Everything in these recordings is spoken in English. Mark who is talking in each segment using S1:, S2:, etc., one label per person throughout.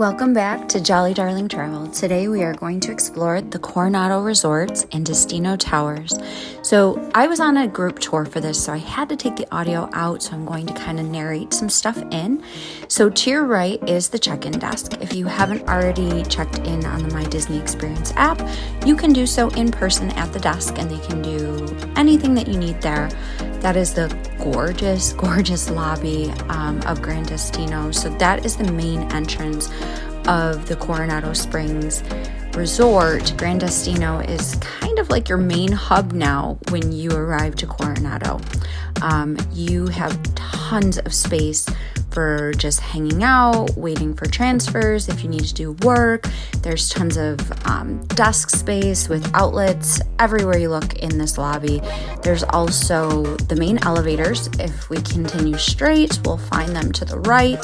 S1: Welcome back to Jolly Darling Travel. Today we are going to explore the Coronado Resorts and Destino Towers. So I was on a group tour for this, so I had to take the audio out, so I'm going to kind of narrate some stuff in. So to your right is the check-in desk. If you haven't already checked in on the My Disney Experience app, you can do so in person at the desk, and they can do anything that you need there. That is the gorgeous lobby of Gran Destino. So that is the main entrance of the Coronado Springs Resort. Gran Destino is kind of like your main hub now when you arrive to Coronado. You have tons of space for just hanging out, waiting for transfers if you need to do work. There's tons of desk space with outlets everywhere you look in this lobby. There's also the main elevators. If we continue straight, we'll find them to the right.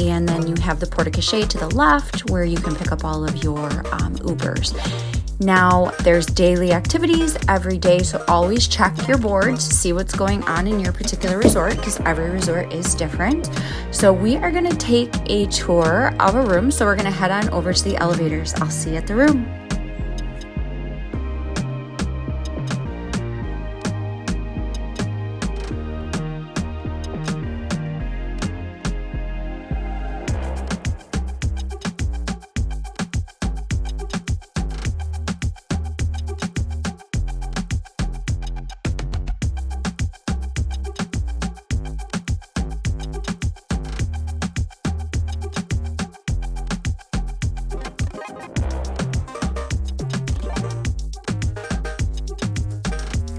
S1: And then you have the porte-cochere to the left where you can pick up all of your Ubers. Now, there's daily activities every day, so always check your boards to see what's going on in your particular resort, because every resort is different. So we are going to take a tour of a room, so we're going to head on over to the elevators. I'll see you at the room.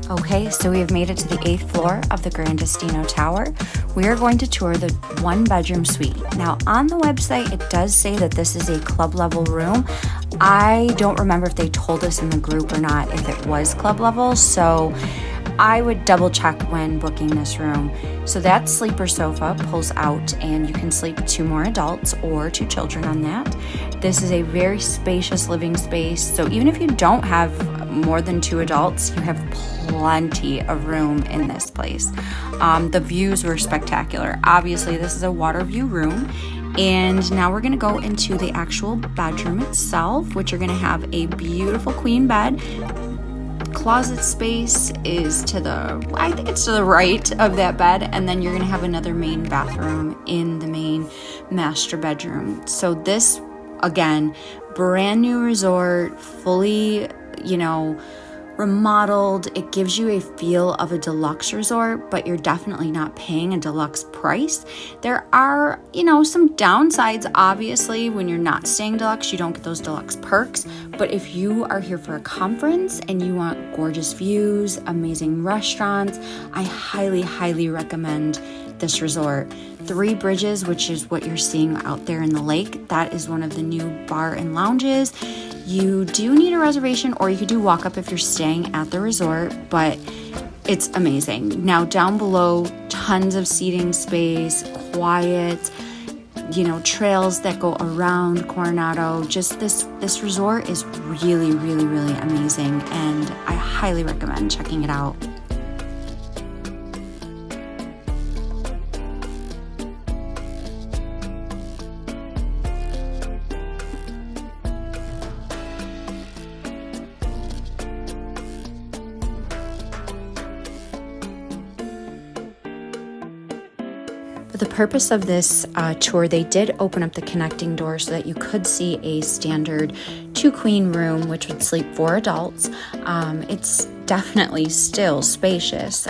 S1: Okay, so we have made it to the 8th floor of the Gran Destino Tower. We are going to tour the one-bedroom suite. Now, on the website, it does say that this is a club level room. I don't remember if they told us in the group or not if it was club level, so I would double check when booking this room. So that sleeper sofa pulls out and you can sleep 2 more adults or 2 children on that. This is a very spacious living space. So even if you don't have more than 2 adults, you have plenty of room in this place. The views were spectacular. Obviously, this is a water view room. And now we're going to go into the actual bedroom itself, which are going to have a beautiful queen bed. Closet space is I think it's to the right of that bed, and then you're going to have another main bathroom in the main master bedroom. So this, again, brand new resort, fully, remodeled. It gives you a feel of a deluxe resort, but you're definitely not paying a deluxe price. There are, some downsides. Obviously, when you're not staying deluxe, you don't get those deluxe perks. But if you are here for a conference and you want gorgeous views, amazing restaurants, I highly recommend this resort. 3 Bridges, which is what you're seeing out there in the lake, that is one of the new bar and lounges. You do need a reservation, or you could do walk up if you're staying at the resort, but it's amazing. Now down below, tons of seating space, quiet, trails that go around Coronado. Just this resort is really amazing, and I highly recommend checking it out. For the purpose of this tour, they did open up the connecting door so that you could see a standard 2-queen room, which would sleep 4 adults. It's definitely still spacious.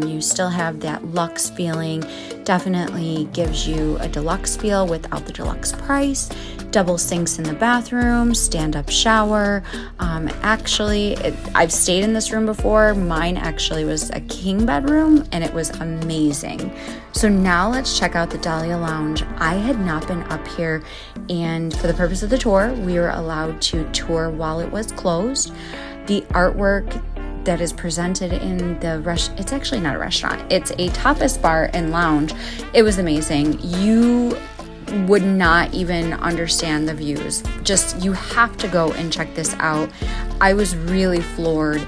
S1: You still have that luxe feeling. Definitely gives you a deluxe feel without the deluxe price. Double sinks in the bathroom, stand-up shower. I've stayed in this room before. Mine actually was a king bedroom, and it was amazing. So now let's check out the Dahlia Lounge. I had not been up here, and for the purpose of the tour, we were allowed to tour while it was closed. The artwork that is presented in the it's actually not a restaurant. It's a tapas bar and lounge. It was amazing. You would not even understand the views. Just, you have to go and check this out. I was really floored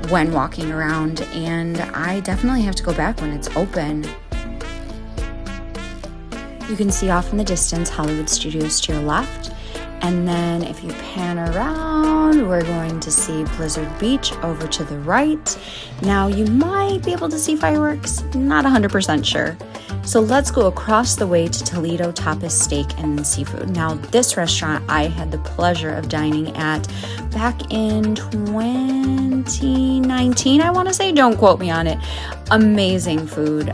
S1: when walking around, and I definitely have to go back when it's open. You can see off in the distance Hollywood Studios to your left. And then if you pan around, we're going to see Blizzard Beach over to the right. Now you might be able to see fireworks, not 100% sure. So let's go across the way to Toledo Tapas Steak and Seafood. Now this restaurant I had the pleasure of dining at back in 2019, I want to say, don't quote me on it. Amazing food.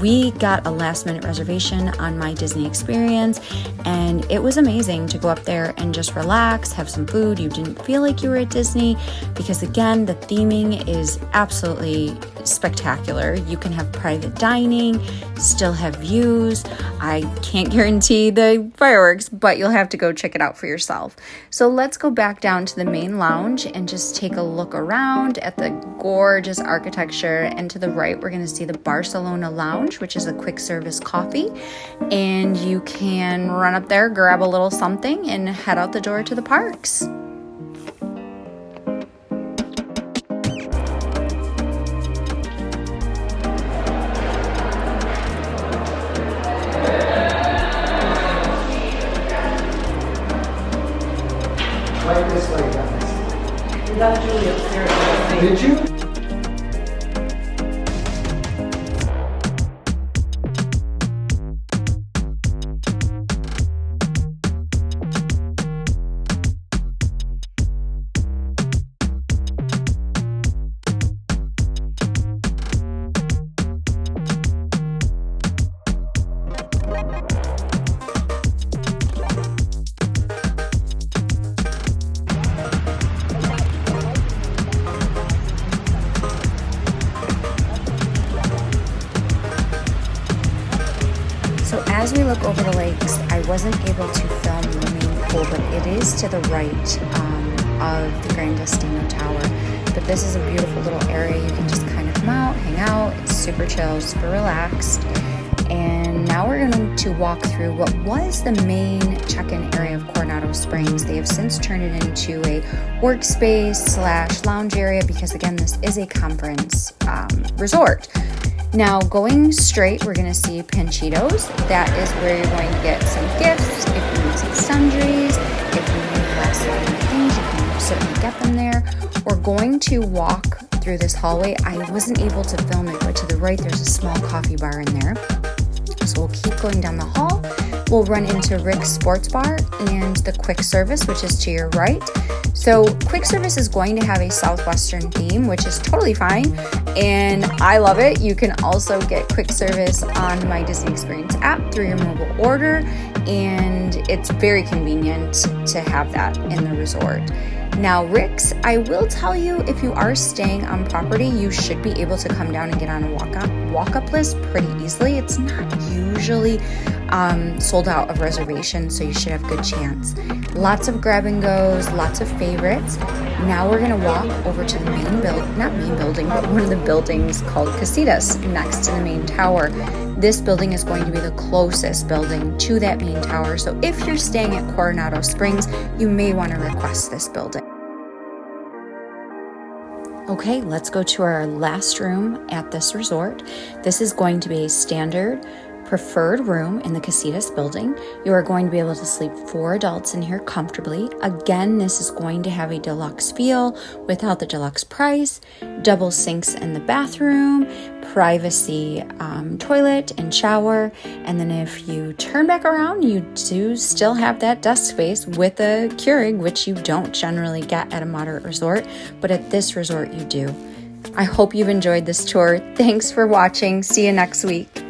S1: We got a last minute reservation on My Disney Experience, and it was amazing to go up there and just relax, have some food. You didn't feel like you were at Disney because, again, the theming is absolutely spectacular. You can have private dining, still have views. I can't guarantee the fireworks, but you'll have to go check it out for yourself. So let's go back down to the main lounge and just take a look around at the gorgeous architecture. And to the right, we're going to see the Barcelona Lounge, which is a quick service coffee. And you can run up there, grab a little something, and head out the door to the parks.
S2: Right this way, guys.
S3: We got Julie upstairs.
S2: Did you?
S1: So as we look over the lakes, I wasn't able to film the main pool, but it is to the right of the Gran Destino Tower. But this is a beautiful little area. You can just kind of come out, hang out. It's super chill, super relaxed. And now we're going to walk through what was the main check-in area of Coronado Springs. They have since turned it into a workspace / lounge area because, again, this is a conference resort. Now, going straight, we're going to see Panchitos. That is where you're going to get some gifts. If you need some sundries, if you need last minute things, you can certainly get them there. We're going to walk through this hallway. I wasn't able to film it, but to the right, there's a small coffee bar in there. So we'll keep going down the hall. We'll run into Rick's Sports Bar and the quick service, which is to your right. So quick service is going to have a Southwestern theme, which is totally fine, and I love it. You can also get quick service on My Disney Experience app through your mobile order, and it's very convenient to have that in the resort. Now, Rick's, I will tell you, if you are staying on property, you should be able to come down and get on a walk-up list pretty easily. It's not usually sold out of reservations, so you should have a good chance. Lots of grab and goes, lots of favorites. Now we're gonna walk over to the one of the buildings called Casitas next to the main tower. This building is going to be the closest building to that main tower, so if you're staying at Coronado Springs, you may want to request this building. Okay, let's go to our last room at this resort. This is going to be a standard preferred room in the Casitas building. You are going to be able to sleep 4 adults in here comfortably. Again, this is going to have a deluxe feel without the deluxe price, double sinks in the bathroom, privacy toilet and shower, and then if you turn back around, you do still have that desk space with a Keurig, which you don't generally get at a moderate resort, but at this resort you do. I hope you've enjoyed this tour. Thanks for watching. See you next week.